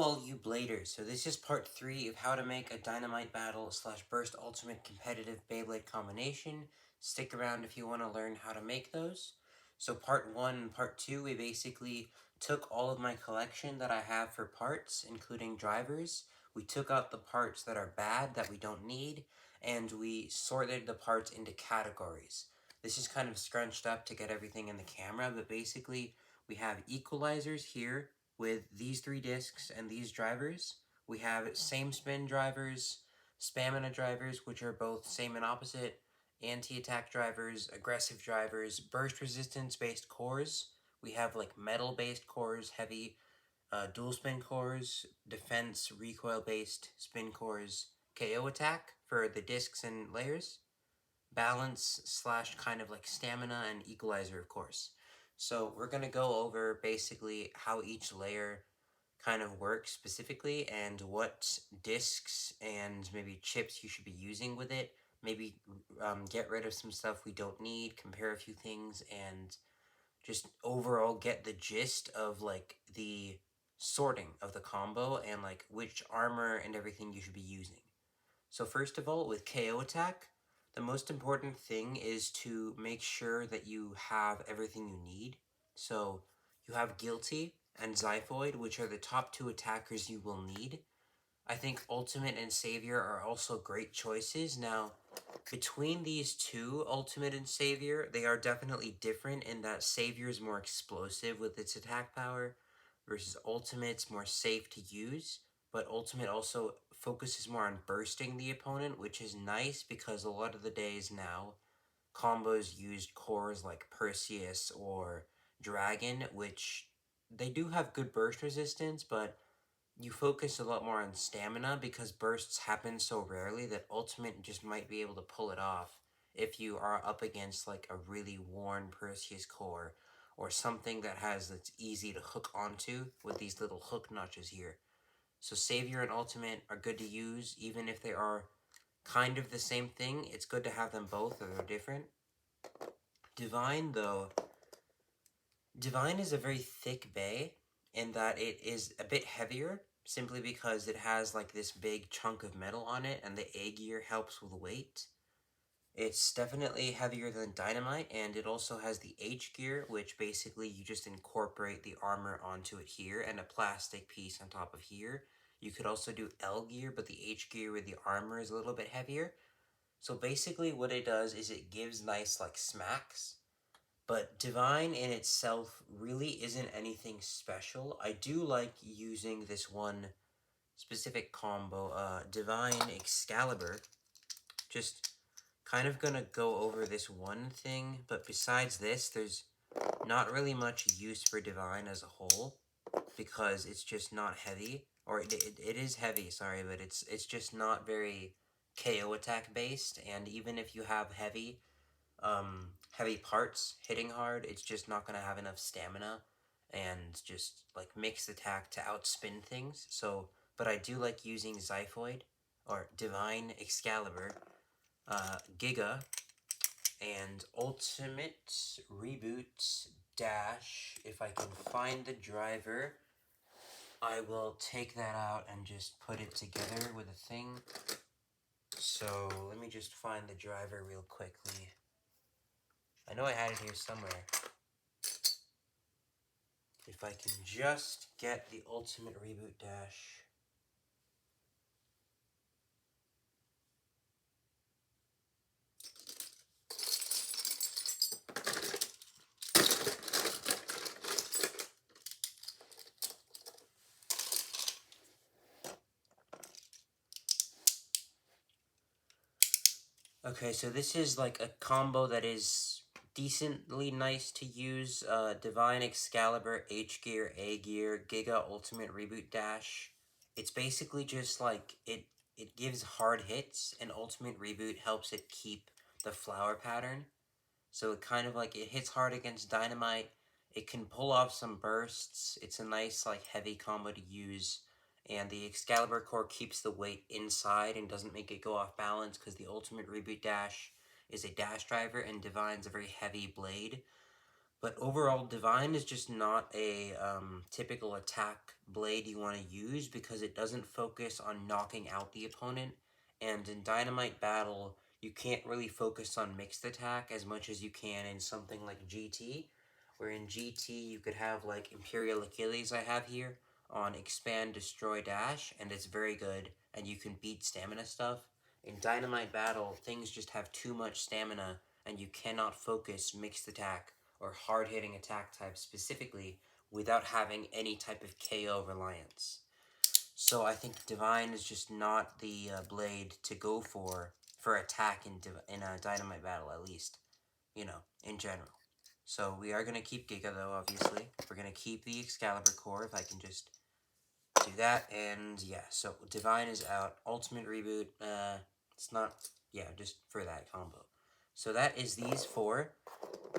All you bladers, so this is part 3 of how to make a Dynamite Battle / Burst Ultimate competitive Beyblade combination. Stick around if you want to learn how to make those. So part 1 and part 2, we basically took all of my collection that I have for parts, including drivers. We took out the parts that are bad, that we don't need, and we sorted the parts into categories. This is kind of scrunched up to get everything in the camera, but basically we have equalizers here, with these 3 discs and these drivers. We have same spin drivers, stamina drivers, which are both same and opposite, anti-attack drivers, aggressive drivers, burst resistance based cores. We have like metal based cores, heavy dual spin cores, defense recoil based spin cores, KO attack for the discs and layers, balance / kind of like stamina, and equalizer, of course. So we're going to go over basically how each layer kind of works specifically and what discs and maybe chips you should be using with it. Maybe get rid of some stuff we don't need, compare a few things, and just overall get the gist of like the sorting of the combo and like which armor and everything you should be using. So first of all, with KO attack, the most important thing is to make sure that you have everything you need. So you have Guilty and Xiphoid, which are the top 2 attackers you will need. I think Ultimate and Savior are also great choices. Now, between these two, Ultimate and Savior, they are definitely different in that Savior is more explosive with its attack power, versus Ultimate's more safe to use, but Ultimate also focuses more on bursting the opponent, which is nice because a lot of the days now, combos used cores like Perseus or Dragon, which they do have good burst resistance, but you focus a lot more on stamina because bursts happen so rarely that Ultimate just might be able to pull it off if you are up against like a really worn Perseus core or something that's easy to hook onto with these little hook notches here. So Savior and Ultimate are good to use even if they are kind of the same thing. It's good to have them both or they're different. Divine, though, Divine is a very thick bay in that it is a bit heavier simply because it has like this big chunk of metal on it and the A gear helps with weight. It's definitely heavier than Dynamite, and it also has the H gear, which basically you just incorporate the armor onto it here and a plastic piece on top of here. You could also do L gear, but the H gear with the armor is a little bit heavier. So basically what it does is it gives nice like smacks, but Divine in itself really isn't anything special. I do like using this one specific combo, Divine Excalibur. Just kind of gonna go over this one thing, but besides this, there's not really much use for Divine as a whole, because it's just not heavy, or it is heavy, sorry, but it's just not very KO attack based, and even if you have heavy parts hitting hard, it's just not going to have enough stamina and just like mixed attack to outspin things. So, but I do like using Xiphoid or Divine Excalibur, Giga, and Ultimate Reboot Dash. If I can find the driver, I will take that out and just put it together with a thing. So let me just find the driver real quickly. I know I had it here somewhere. If I can just get the Ultimate Reboot Dash. Okay, so this is like a combo that is decently nice to use. Divine Excalibur, H Gear, A Gear, Giga Ultimate Reboot Dash. It's basically just like, it gives hard hits, and Ultimate Reboot helps it keep the flower pattern. So it kind of like, it hits hard against Dynamite, it can pull off some bursts, it's a nice like heavy combo to use, and the Excalibur core keeps the weight inside and doesn't make it go off balance because the Ultimate Reboot Dash is a dash driver and Divine's a very heavy blade. But overall, Divine is just not a typical attack blade you want to use because it doesn't focus on knocking out the opponent. And in Dynamite Battle, you can't really focus on mixed attack as much as you can in something like GT. Where in GT, you could have like Imperial Achilles I have here on Expand, Destroy, Dash, and it's very good, and you can beat stamina stuff. In Dynamite Battle, things just have too much stamina, and you cannot focus mixed attack or hard-hitting attack types specifically without having any type of KO reliance. So I think Divine is just not the blade to go for attack in a Dynamite Battle, at least, you know, in general. So we are going to keep Giga, though, obviously. We're going to keep the Excalibur core, if I can just do that. And yeah, so Divine is out. Ultimate Reboot, it's not, yeah, just for that combo. So that is these four.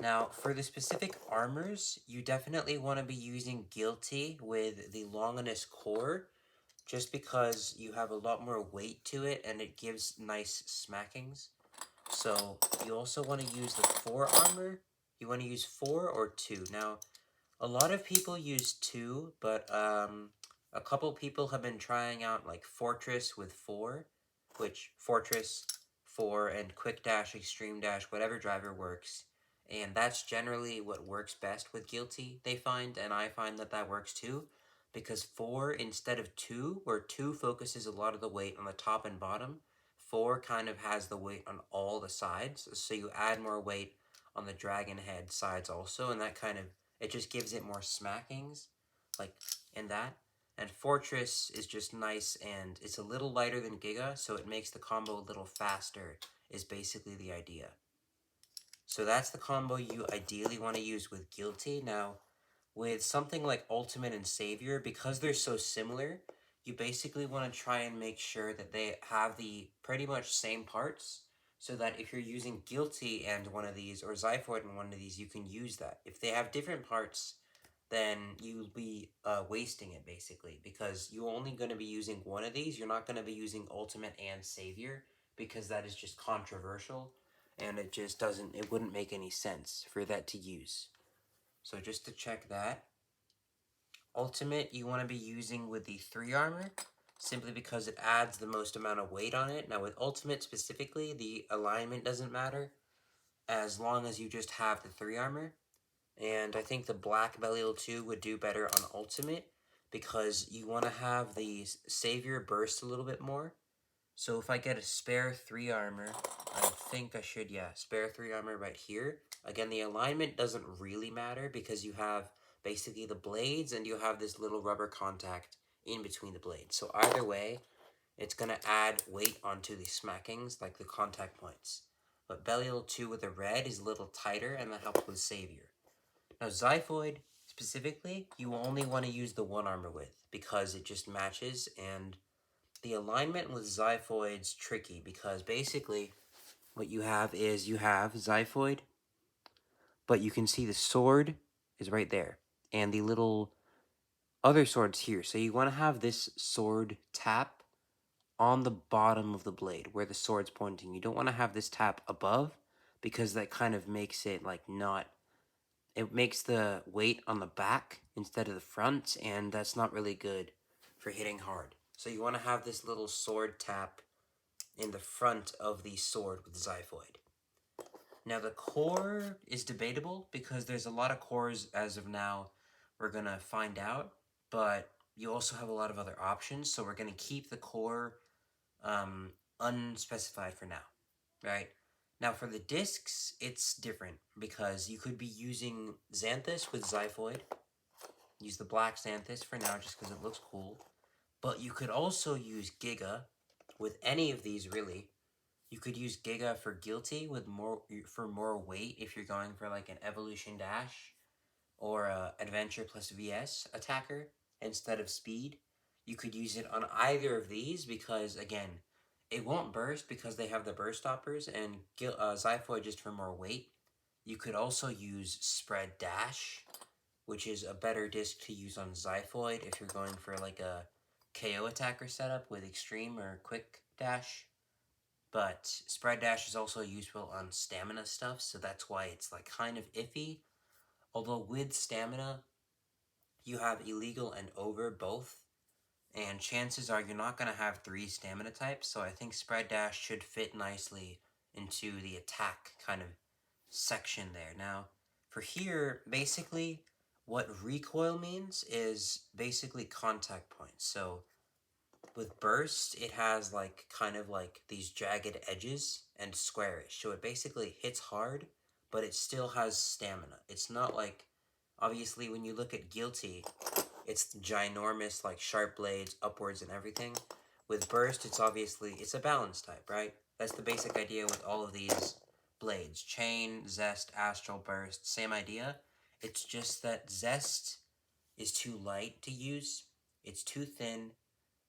Now, for the specific armors, you definitely want to be using Guilty with the Longinus core, just because you have a lot more weight to it and it gives nice smackings. So you also want to use the 4 armor. You want to use 4 or 2. Now, a lot of people use 2, but a couple people have been trying out like Fortress with 4, which Fortress 4 and Quick Dash, Extreme Dash, whatever driver works. And that's generally what works best with Guilty, they find, and I find that that works too. Because 4 instead of 2, where 2 focuses a lot of the weight on the top and bottom, 4 kind of has the weight on all the sides, so you add more weight on the dragon head sides also, and that kind of, it just gives it more smackings, like in that. And Fortress is just nice, and it's a little lighter than Giga, so it makes the combo a little faster, is basically the idea. So that's the combo you ideally want to use with Guilty. Now, with something like Ultimate and Savior, because they're so similar, you basically want to try and make sure that they have the pretty much same parts, so that if you're using Guilty and one of these, or Zyphoid and one of these, you can use that. If they have different parts, then you'll be wasting it, basically, because you're only going to be using one of these. You're not going to be using Ultimate and Savior, because that is just controversial, and it just doesn't, it wouldn't make any sense for that to use. So just to check that, Ultimate you want to be using with the 3 armor, simply because it adds the most amount of weight on it. Now with Ultimate specifically, the alignment doesn't matter, as long as you just have the 3 armor. And I think the Black Belial 2 would do better on Ultimate, because you want to have the Savior burst a little bit more. So if I get a spare 3 armor, I think I should, yeah, spare 3 armor right here. Again, the alignment doesn't really matter because you have basically the blades and you have this little rubber contact in between the blades. So either way, it's going to add weight onto the smackings, like the contact points. But Belial 2 with the red is a little tighter, and that helps with Savior. Now Zyphoid, specifically, you only want to use the 1 armor with, because it just matches, and the alignment with Zyphoid's tricky, because basically what you have is you have Zyphoid, but you can see the sword is right there, and the little other sword's here. So you want to have this sword tap on the bottom of the blade where the sword's pointing. You don't want to have this tap above, because that kind of makes it like not, it makes the weight on the back instead of the front, and that's not really good for hitting hard. So you want to have this little sword tap in the front of the sword with Zyphoid. Now the core is debatable, because there's a lot of cores as of now we're going to find out, but you also have a lot of other options, so we're going to keep the core unspecified for now, right? Now for the discs, it's different, because you could be using Xanthus with Zyphoid. Use the black Xanthus for now just because it looks cool. But you could also use Giga with any of these, really. You could use Giga for Guilty with more weight if you're going for like an Evolution Dash or a Adventure plus VS attacker instead of Speed. You could use it on either of these, because again, it won't burst because they have the burst stoppers, and Zyphoid just for more weight. You could also use Spread Dash, which is a better disc to use on Zyphoid if you're going for like a KO attacker setup with Extreme or Quick Dash. But Spread Dash is also useful on stamina stuff, so that's why it's like kind of iffy. Although with stamina, you have illegal and over both, and chances are you're not going to have 3 stamina types, so I think spread dash should fit nicely into the attack kind of section there. Now, for here, basically, what recoil means is basically contact points. So with burst, it has like kind of like these jagged edges and squarish. So it basically hits hard, but it still has stamina. It's not like, obviously, when you look at Guilty, it's ginormous, like sharp blades, upwards and everything. With burst, it's a balance type, right? That's the basic idea with all of these blades. Chain, Zest, Astral, Burst, same idea. It's just that Zest is too light to use, it's too thin,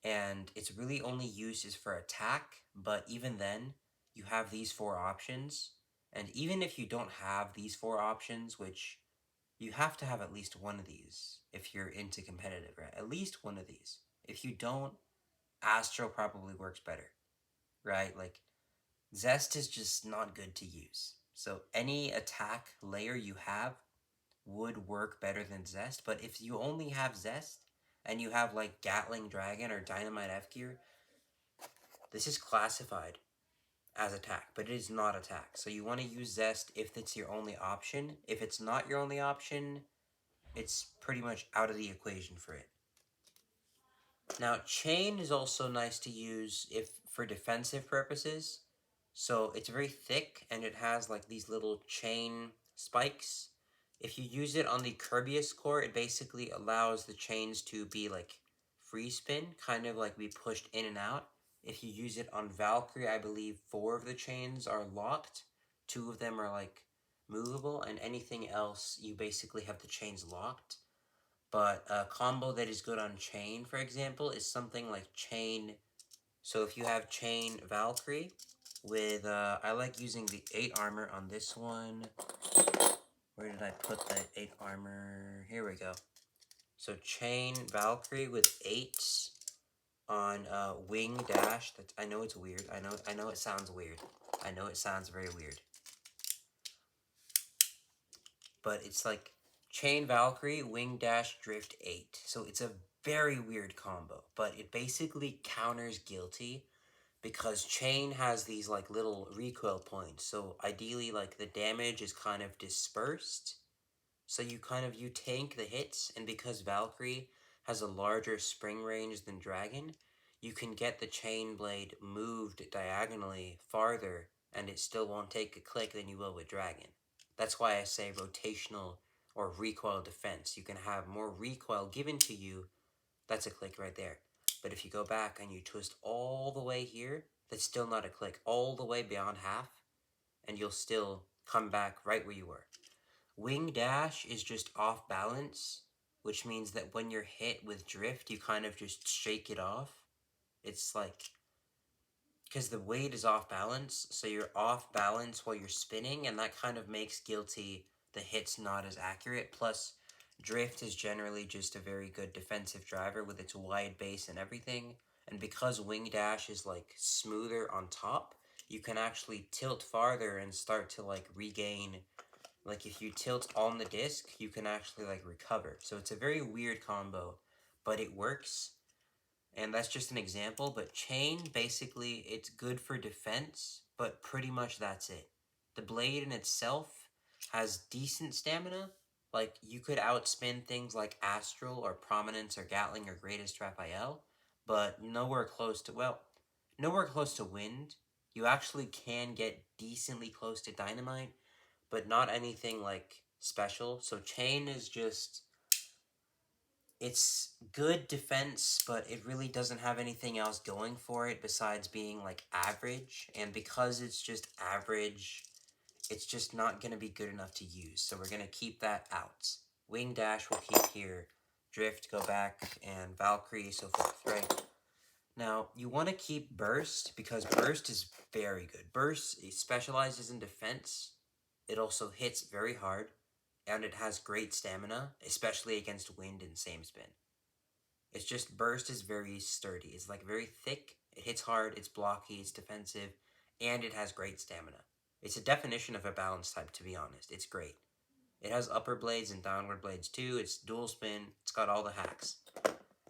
and its really only use is for attack, but even then, you have these 4 options, and even if you don't have these 4 options, which you have to have at least one of these if you're into competitive, right? At least one of these. If you don't, Astro probably works better, right? Like, Zest is just not good to use. So any attack layer you have would work better than Zest, but if you only have Zest, and you have like Gatling Dragon or Dynamite F Gear, this is classified as attack, but it is not attack. So you want to use Zest if it's your only option. If it's not your only option, it's pretty much out of the equation for it. Now, Chain is also nice to use if for defensive purposes. So it's very thick and it has like these little chain spikes. If you use it on the Kirby's core, it basically allows the chains to be like free spin, kind of like be pushed in and out. If you use it on Valkyrie, I believe 4 of the chains are locked. 2 of them are like movable, and anything else you basically have the chains locked. But a combo that is good on Chain, for example, is something like Chain. So if you have Chain Valkyrie with, I like using the 8 armor on this one. Where did I put the 8 armor? Here we go. So Chain Valkyrie with 8 on Wing Dash. I know it's weird. I know it sounds weird. I know it sounds very weird. But it's like Chain Valkyrie, Wing Dash, Drift 8. So it's a very weird combo, but it basically counters Guilty because Chain has these like little recoil points. So ideally, like the damage is kind of dispersed. So you tank the hits, and because Valkyrie has a larger spring range than Dragon, you can get the Chain Blade moved diagonally farther, and it still won't take a click than you will with Dragon. That's why I say rotational or recoil defense. You can have more recoil given to you. That's a click right there. But if you go back and you twist all the way here, that's still not a click. All the way beyond half, and you'll still come back right where you were. Wing Dash is just off balance, which means that when you're hit with drift, you kind of just shake it off. It's like, because the weight is off balance, so you're off balance while you're spinning, and that kind of makes Guilty the hits not as accurate. Plus, drift is generally just a very good defensive driver with its wide base and everything, and because Wing Dash is like smoother on top, you can actually tilt farther and start to like regain. Like if you tilt on the disc, you can actually like recover. So it's a very weird combo, but it works. And that's just an example, but Chain, basically, it's good for defense, but pretty much that's it. The blade in itself has decent stamina. Like, you could outspin things like Astral or Prominence or Gatling or Greatest Raphael, but nowhere close to Wind. You actually can get decently close to Dynamite, but not anything like special. So Chain is just, it's good defense, but it really doesn't have anything else going for it besides being like average. And because it's just average, it's just not going to be good enough to use. So we're going to keep that out. Wing Dash we'll keep here. Drift, go back, and Valkyrie, so forth, right? Now, you want to keep Burst because Burst is very good. Burst specializes in defense. It also hits very hard, and it has great stamina, especially against wind and same spin. It's just Burst is very sturdy. It's like very thick, it hits hard, it's blocky, it's defensive, and it has great stamina. It's a definition of a balance type, to be honest. It's great. It has upper blades and downward blades too. It's dual spin. It's got all the hacks.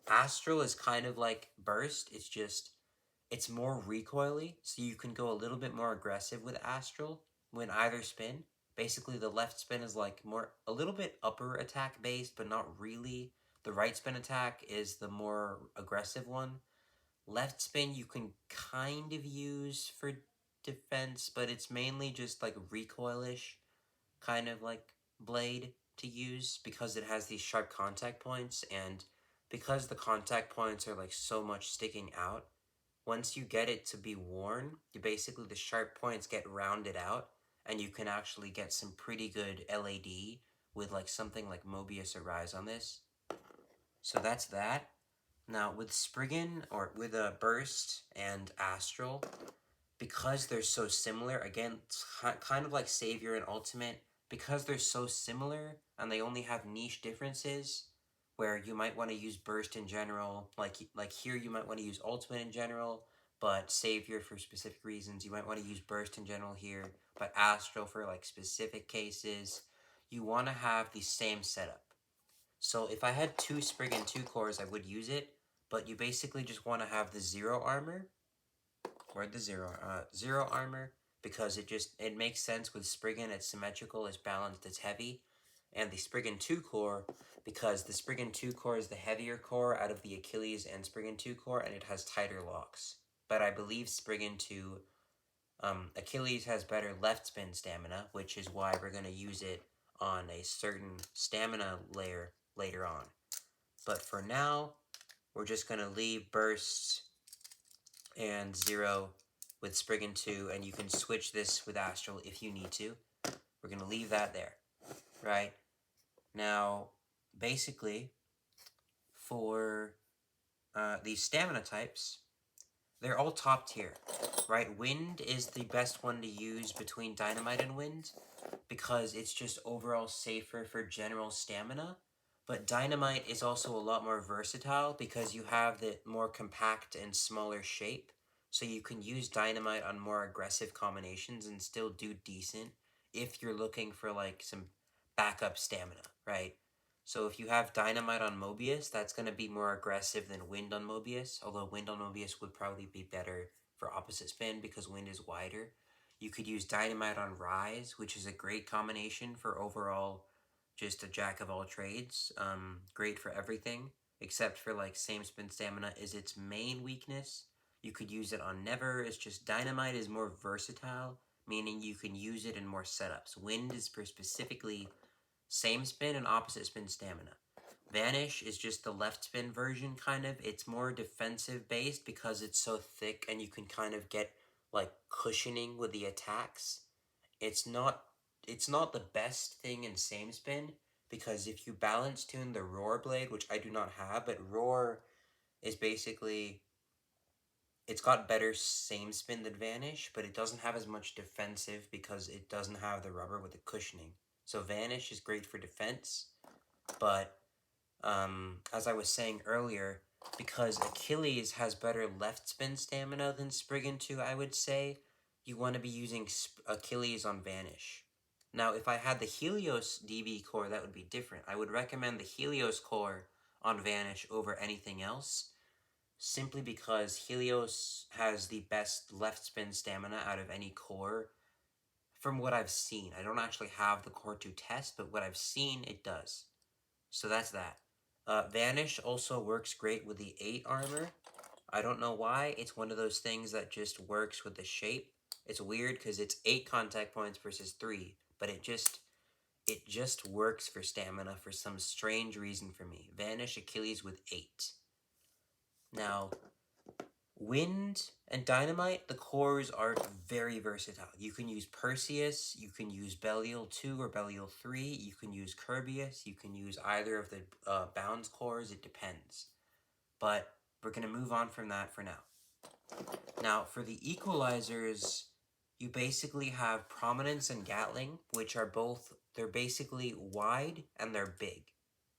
Astral is kind of like Burst. It's more recoily, so you can go a little bit more aggressive with Astral when either spin. Basically, the left spin is like a little bit upper attack based, but not really. The right spin attack is the more aggressive one. Left spin you can kind of use for defense, but it's mainly just like recoilish kind of like blade to use because it has these sharp contact points, and because the contact points are like so much sticking out, once you get it to be worn, the sharp points get rounded out, and you can actually get some pretty good LAD with like something like Mobius or Rise on this. So that's that. Now with Spriggan, or with a Burst and Astral, because they're so similar, again, it's kind of like Savior and Ultimate, because they're so similar and they only have niche differences, where you might want to use Burst in general, like here you might want to use Ultimate in general, but Savior for specific reasons. You might want to use Burst in general here, but Astral for like specific cases. You want to have the same setup. So if I had two Spriggan 2 cores, I would use it, but you basically just want to have the 0 armor, or the zero armor, because it makes sense with Spriggan. It's symmetrical, it's balanced, it's heavy. And the Spriggan 2 core, because the Spriggan 2 core is the heavier core out of the Achilles and Spriggan 2 core, and it has tighter locks. But I believe Spriggan 2, Achilles has better left spin stamina, which is why we're going to use it on a certain stamina layer later on. But for now, we're just going to leave bursts and 0 with Spriggan 2, and you can switch this with Astral if you need to. We're going to leave that there, right? Now, basically, for these stamina types, they're all top tier, right? Wind is the best one to use between Dynamite and Wind, because it's just overall safer for general stamina. But Dynamite is also a lot more versatile because you have the more compact and smaller shape. So you can use Dynamite on more aggressive combinations and still do decent if you're looking for like some backup stamina, right? So if you have Dynamite on Mobius, that's going to be more aggressive than Wind on Mobius, although Wind on Mobius would probably be better for opposite spin because Wind is wider. You could use Dynamite on Rise, which is a great combination for overall just a jack of all trades. Great for everything, except for like same spin stamina is its main weakness. You could use it on Never. It's just Dynamite is more versatile, meaning you can use it in more setups. Wind is for specifically same spin and opposite spin stamina. Vanish is just the left spin version, kind of. It's more defensive based because it's so thick and you can kind of get like cushioning with the attacks. It's not the best thing in same spin, because if you balance tune the Roar blade, which I do not have, but Roar is basically, it's got better same spin than Vanish, but it doesn't have as much defensive because it doesn't have the rubber with the cushioning. So Vanish is great for defense, but as I was saying earlier, because Achilles has better left spin stamina than Spriggan 2, I would say, you want to be using Achilles on Vanish. Now, if I had the Helios DB core, that would be different. I would recommend the Helios core on Vanish over anything else, simply because Helios has the best left spin stamina out of any core from what I've seen. I don't actually have the core to test, but what I've seen, it does. So that's that. Vanish also works great with the 8 armor. I don't know why. It's one of those things that just works with the shape. It's weird because it's 8 contact points versus 3, but it just works for stamina for some strange reason for me. Vanish Achilles with 8. Now, Wind and Dynamite, the cores are very versatile. You can use Perseus, you can use Belial 2 or Belial 3, you can use Kirbius, you can use either of the Bounds cores, it depends. But we're going to move on from that for now. Now, for the equalizers, you basically have Prominence and Gatling, which are they're basically wide and they're big.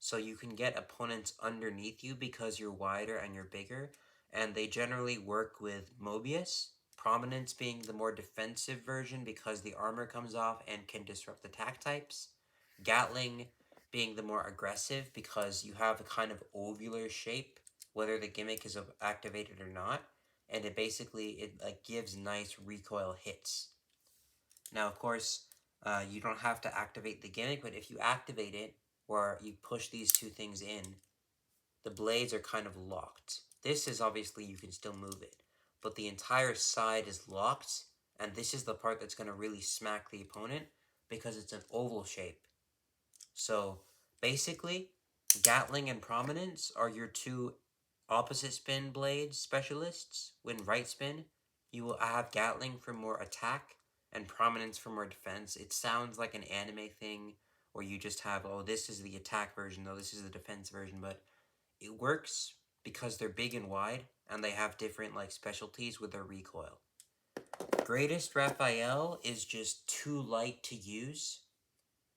So you can get opponents underneath you because you're wider and you're bigger, and they generally work with Mobius. Prominence being the more defensive version because the armor comes off and can disrupt attack types. Gatling being the more aggressive because you have a kind of ovular shape, whether the gimmick is activated or not, and it like gives nice recoil hits. Now, of course, you don't have to activate the gimmick, but if you activate it, or you push these two things in, the blades are kind of locked. This is obviously, you can still move it, but the entire side is locked, and this is the part that's going to really smack the opponent because it's an oval shape. So basically, Gatling and Prominence are your two opposite spin blades specialists. When right spin, you will have Gatling for more attack and Prominence for more defense. It sounds like an anime thing where you just have, oh, this is the attack version, though this is the defense version, but it works because they're big and wide and they have different like specialties with their recoil. Greatest Raphael is just too light to use,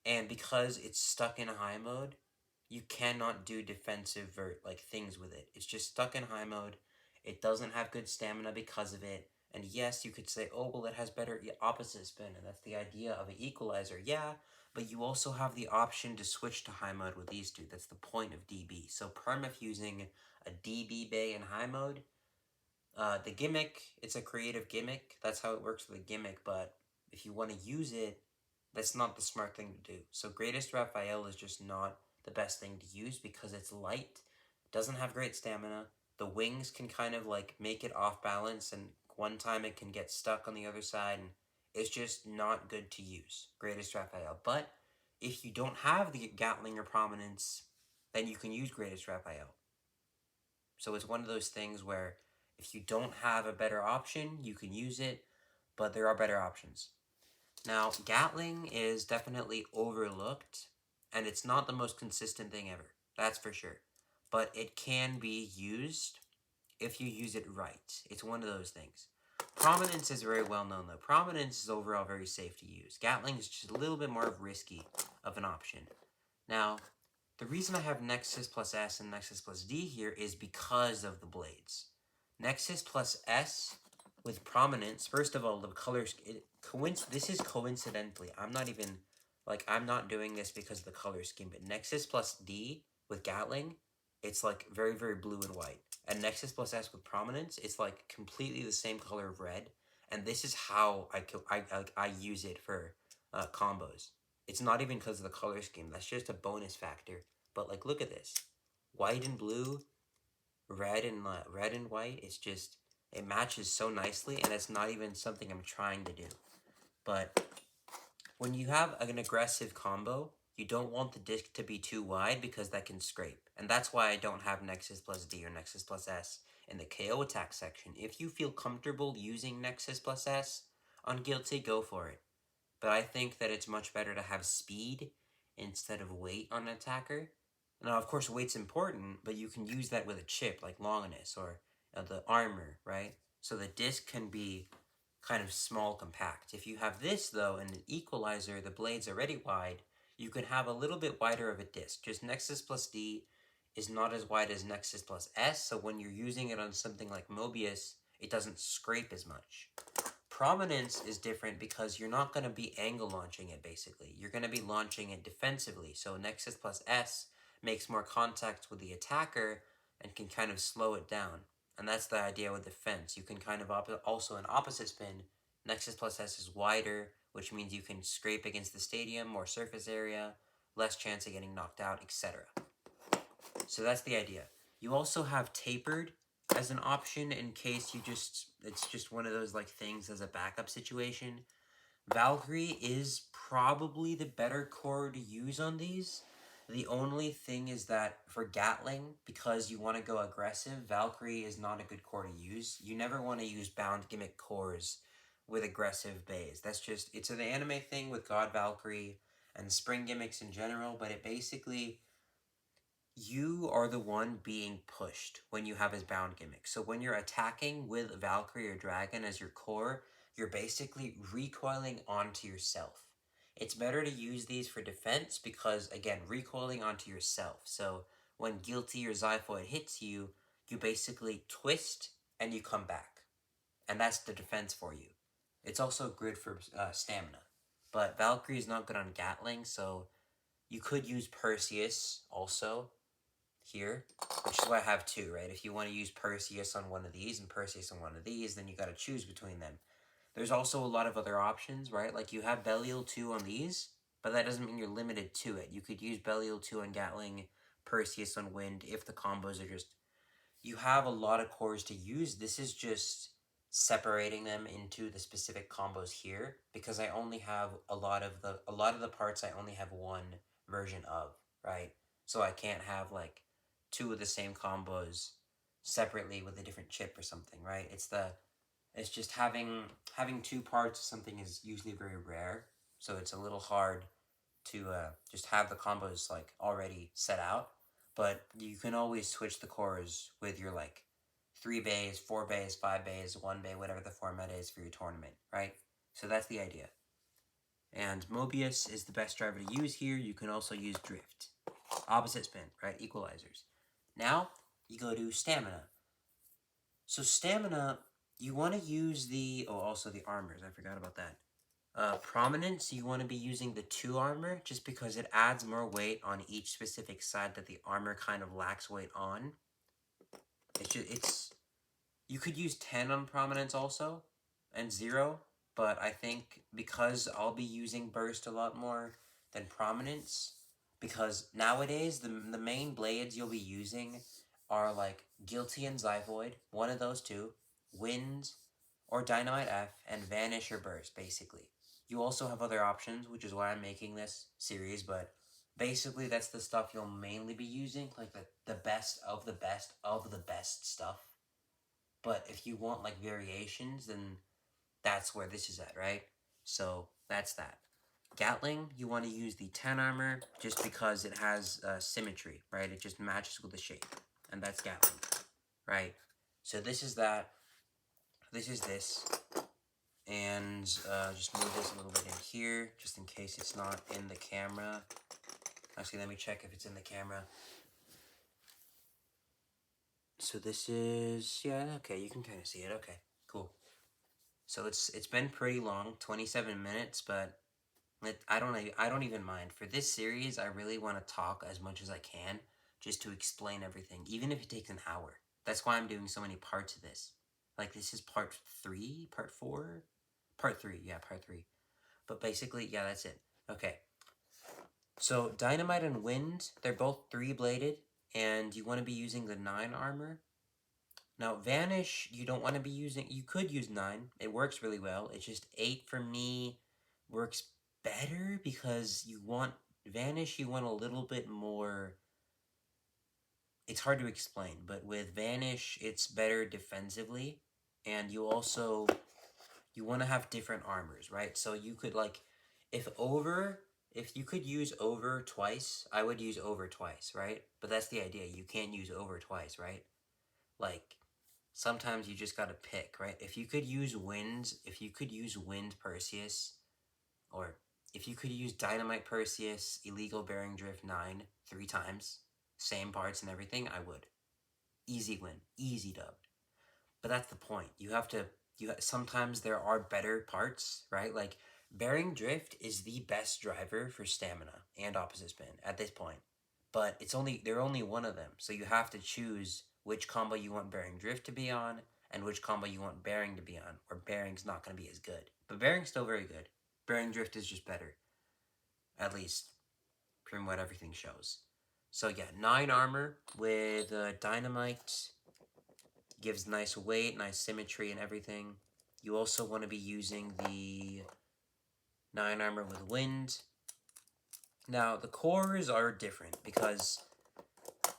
and because it's stuck in high mode, you cannot do defensive or like things with it. It's just stuck in high mode. It doesn't have good stamina because of it. And yes, you could say, oh, well, it has better opposite spin, and that's the idea of an equalizer. Yeah, but you also have the option to switch to high mode with these two. That's the point of DB. So permif using a DB bay in high mode, the gimmick, it's a creative gimmick. That's how it works with a gimmick, but if you want to use it, that's not the smart thing to do. So Greatest Raphael is just not the best thing to use because it's light, doesn't have great stamina. The wings can kind of like make it off balance, and one time it can get stuck on the other side, and it's just not good to use, Greatest Raphael. But if you don't have the Gatling or Prominence, then you can use Greatest Raphael. So it's one of those things where if you don't have a better option, you can use it, but there are better options. Now, Gatling is definitely overlooked, and it's not the most consistent thing ever. That's for sure. But it can be used if you use it right. It's one of those things. Prominence is very well known, though. Prominence is overall very safe to use. Gatling is just a little bit more risky of an option. Now, the reason I have Nexus plus S and Nexus plus D here is because of the blades. Nexus plus S with Prominence, first of all, the colors, this is coincidentally, I'm not doing this because of the color scheme, but Nexus plus D with Gatling, it's like very, very blue and white. And Nexus plus S with Prominence, it's like completely the same color of red. And this is how I use it for combos. It's not even because of the color scheme. That's just a bonus factor. But like, look at this, white and blue, red and white. It's just, it matches so nicely, and it's not even something I'm trying to do. But when you have an aggressive combo, you don't want the disc to be too wide because that can scrape. And that's why I don't have Nexus plus D or Nexus plus S in the KO attack section. If you feel comfortable using Nexus plus S on Guilty, go for it. But I think that it's much better to have speed instead of weight on an attacker. Now, of course, weight's important, but you can use that with a chip like longinus or the armor, right? So the disc can be kind of small, compact. If you have this, though, and an equalizer, the blade's already wide, you can have a little bit wider of a disc. Just Nexus plus D is not as wide as Nexus plus S, so when you're using it on something like Mobius, it doesn't scrape as much. Prominence is different because you're not going to be angle launching it, basically. You're going to be launching it defensively, so Nexus plus S makes more contact with the attacker and can kind of slow it down. And that's the idea with defense. You can kind of also an opposite spin. Nexus plus S is wider, which means you can scrape against the stadium, more surface area, less chance of getting knocked out, etc. So that's the idea. You also have tapered as an option in case it's just one of those like things as a backup situation. Valkyrie is probably the better core to use on these. The only thing is that for Gatling, because you want to go aggressive, Valkyrie is not a good core to use. You never want to use bound gimmick cores with aggressive bays. That's just, it's an anime thing with God Valkyrie and spring gimmicks in general, but it basically, you are the one being pushed when you have his bound gimmick. So when you're attacking with Valkyrie or Dragon as your core, you're basically recoiling onto yourself. It's better to use these for defense because, again, recoiling onto yourself. So when Guilty or Xiphoid hits you, you basically twist and you come back. And that's the defense for you. It's also good for stamina. But Valkyrie is not good on Gatling, so You could use Perseus also here, which is why I have two, right? If you want to use Perseus on one of these and Perseus on one of these, then you got to choose between them. There's also a lot of other options, right? Like you have Belial 2 on these, but that doesn't mean you're limited to it. You could use Belial 2 on Gatling, Perseus on Wind, if the combos are just... You have a lot of cores to use. This is just separating them into the specific combos here, because I only have a lot of the parts I only have one version of, right? So I can't have like two of the same combos separately with a different chip or something, right? It's just having two parts of something is usually very rare, so it's a little hard to just have the combos like already set out. But you can always switch the cores with your like 3 bays, 4 bays, 5 bays, 1 bay, whatever the format is for your tournament, right? So that's the idea. And Mobius is the best driver to use here. You can also use Drift. Opposite spin, right? Equalizers. Now you go to Stamina. So Stamina, you want to use the... Oh, also the armors. I forgot about that. Prominence, you want to be using the 2 armor, just because it adds more weight on each specific side that the armor kind of lacks weight on. You could use 10 on Prominence also, and 0, but I think because I'll be using Burst a lot more than Prominence, because nowadays the main blades you'll be using are like Guilty and Zyvoid, one of those two, Wind or Dynamite F, and Vanish or Burst, basically. You also have other options, which is why I'm making this series, but basically that's the stuff you'll mainly be using, like the best of the best of the best stuff. But if you want like variations, then that's where this is at, right? So that's that. Gatling, you want to use the 10 armor just because it has symmetry, right? It just matches with the shape, and that's Gatling, right? So this is that. This is this. And just move this a little bit in here, just in case it's not in the camera. Actually, let me check if it's in the camera. So this is... Yeah, okay, you can kind of see it. Okay, cool. So it's been pretty long, 27 minutes, but I don't even mind. For this series, I really want to talk as much as I can, just to explain everything, even if it takes an hour. That's why I'm doing so many parts of this. Like, this is part 3? Part 4? Part 3, yeah, part 3. But basically, yeah, that's it. Okay. So, Dynamite and Wind, they're both 3-bladed, and you want to be using the 9 armor. Now, Vanish, you don't want to be using... You could use 9. It works really well. It's just 8 for me works better, because you want... Vanish, you want a little bit more... It's hard to explain, but with Vanish, it's better defensively, and you also... You want to have different armors, right? So you could, like... If you could use Over twice, I would use Over twice, right? But that's the idea. You can't use Over twice, right? Like... Sometimes you just gotta pick, right? If you could use Wind Perseus, or if you could use Dynamite Perseus, Illegal Bearing Drift 9 3 times, same parts and everything, I would. Easy win, easy dub. But that's the point. Sometimes there are better parts, right? Like, Bearing Drift is the best driver for stamina and opposite spin at this point. But they're only one of them, so you have to choose which combo you want Bearing Drift to be on, and which combo you want Bearing to be on, or Bearing's not going to be as good. But Bearing's still very good. Bearing Drift is just better. At least, from what everything shows. So yeah, 9 armor with Dynamite. Gives nice weight, nice symmetry and everything. You also want to be using the 9 armor with Wind. Now, the cores are different, because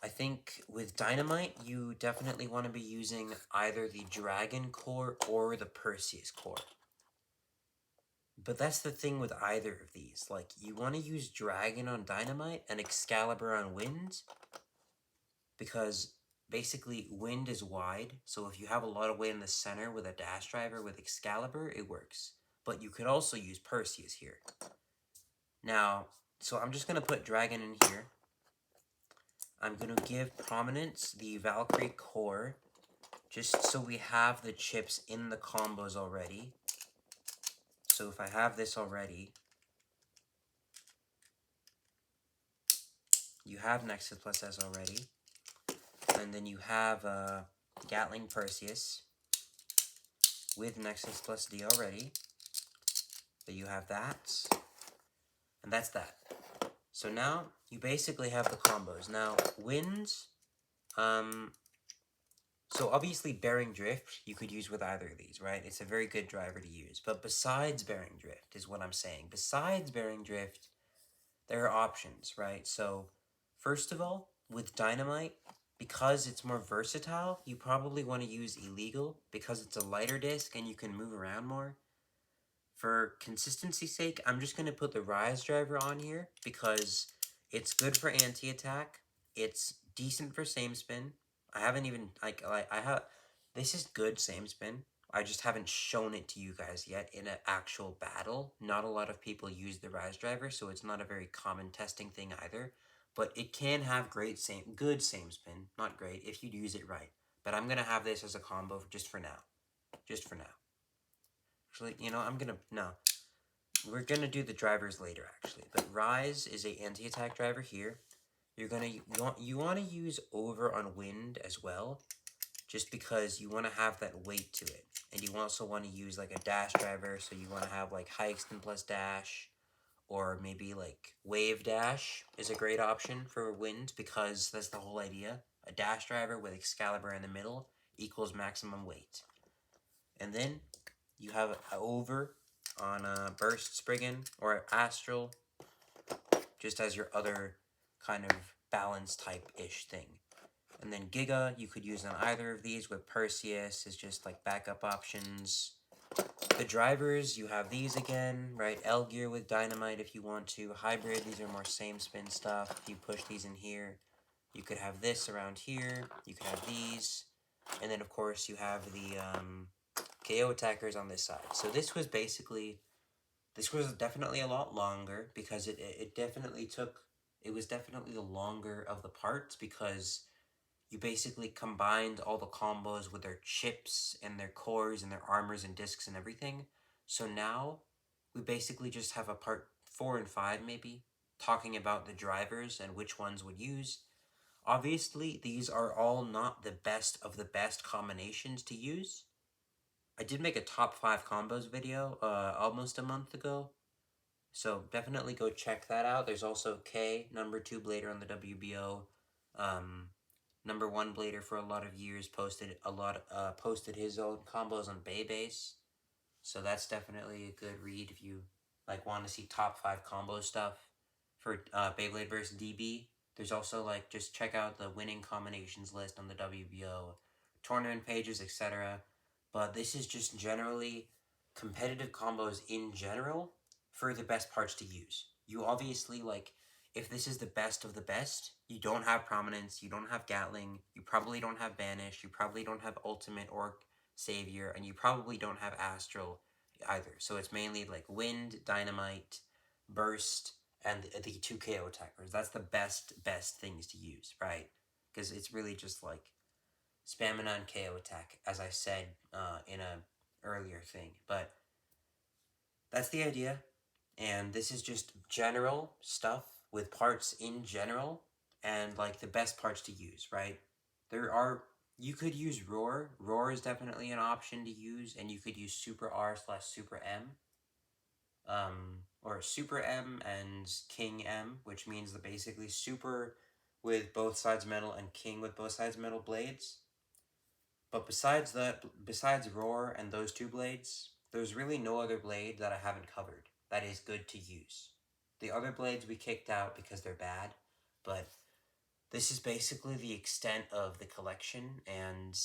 I think with Dynamite, you definitely want to be using either the Dragon core or the Perseus core. But that's the thing with either of these. Like, you want to use Dragon on Dynamite and Excalibur on Wind, because basically Wind is wide, so if you have a lot of weight in the center with a dash driver with Excalibur, it works. But you could also use Perseus here. Now, so I'm just going to put Dragon in here. I'm going to give Prominence the Valkyrie core, just so we have the chips in the combos already. So if I have this already, you have Nexus Plus S already, and then you have Gatling Perseus with Nexus Plus D already. So you have that, and that's that. So now you basically have the combos. Now winds, so obviously bearing drift you could use with either of these, right? It's a very good driver to use. But besides bearing drift is what I'm saying. Besides bearing drift, there are options, right? So first of all, with dynamite, because it's more versatile, you probably want to use illegal because it's a lighter disc and you can move around more. For consistency's sake, I'm just going to put the Rise driver on here because it's good for anti-attack. It's decent for same spin. I haven't even, this is good same spin. I just haven't shown it to you guys yet in an actual battle. Not a lot of people use the Rise driver, so it's not a very common testing thing either. But it can have good same spin. Not great, if you use it right. But I'm going to have this as a combo just for now. Just for now. Actually, no. We're gonna do the drivers later, actually. But Rise is a anti-attack driver here. You want to use over on Wind as well, just because you want to have that weight to it, and you also want to use like a dash driver. So you want to have like high extend plus dash, or maybe like wave dash is a great option for Wind because that's the whole idea. A dash driver with Excalibur in the middle equals maximum weight, and then you have a over on Burst Spriggan or Astral, just as your other kind of balance type-ish thing. And then Giga, you could use on either of these with Perseus is just like backup options. The drivers, you have these again, right? L-Gear with Dynamite if you want to. Hybrid, these are more same spin stuff. If you push these in here, you could have this around here. You could have these. And then, of course, you have the KO attackers on this side. So this was definitely a lot longer because it was definitely the longer of the parts because you basically combined all the combos with their chips and their cores and their armors and discs and everything. So now we basically just have a part 4 and 5 maybe talking about the drivers and which ones would use. Obviously, these are all not the best of the best combinations to use. I did make a top 5 combos video almost a month ago, so definitely go check that out. There's also K, number 2 blader on the WBO. Number 1 blader for a lot of years posted his own combos on Baybase. So that's definitely a good read if you want to see top 5 combo stuff for Beyblade versus DB. There's also just check out the winning combinations list on the WBO tournament pages, etc. But this is just generally competitive combos in general for the best parts to use. You obviously if this is the best of the best, you don't have Prominence, you don't have Gatling, you probably don't have Banish, you probably don't have Ultimate or Savior, and you probably don't have Astral either. So it's mainly Wind, Dynamite, Burst, and the 2 KO attackers. That's the best things to use, right? Because it's really just stamina and KO attack, as I said in a earlier thing. But that's the idea, and this is just general stuff with parts in general, and the best parts to use, right? You could use Roar. Roar is definitely an option to use, and you could use Super R / Super M. Or Super M and King M, which means basically Super with both sides metal and King with both sides metal blades. But besides Roar and those 2 blades, there's really no other blade that I haven't covered that is good to use. The other blades we kicked out because they're bad, but this is basically the extent of the collection and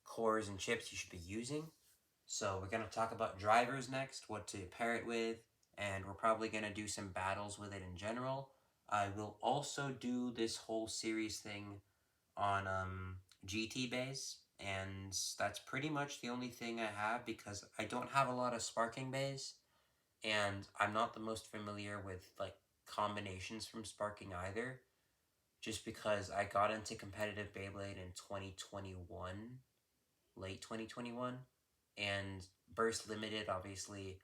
cores and chips you should be using. So we're going to talk about drivers next, what to pair it with, and we're probably going to do some battles with it in general. I will also do this whole series thing on GT base, and that's pretty much the only thing I have because I don't have a lot of sparking base, and I'm not the most familiar with combinations from sparking either, just because I got into competitive Beyblade in 2021, late 2021, and Burst Limited obviously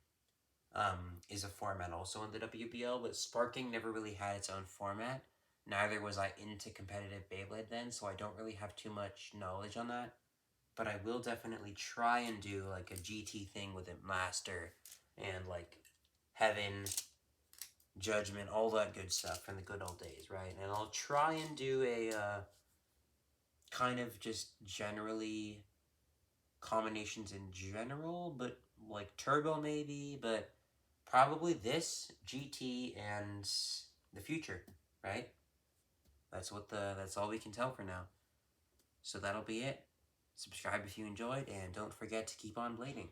is a format also in the WBL, but sparking never really had its own format. Neither was I into competitive Beyblade then, so I don't really have too much knowledge on that. But I will definitely try and do like a GT thing with a master and like Heaven, Judgment, all that good stuff from the good old days, right? And I'll try and do a kind of just generally combinations in general, but like turbo maybe, but probably this GT and the future, right? That's all we can tell for now. So that'll be it. Subscribe if you enjoyed, and don't forget to keep on blading.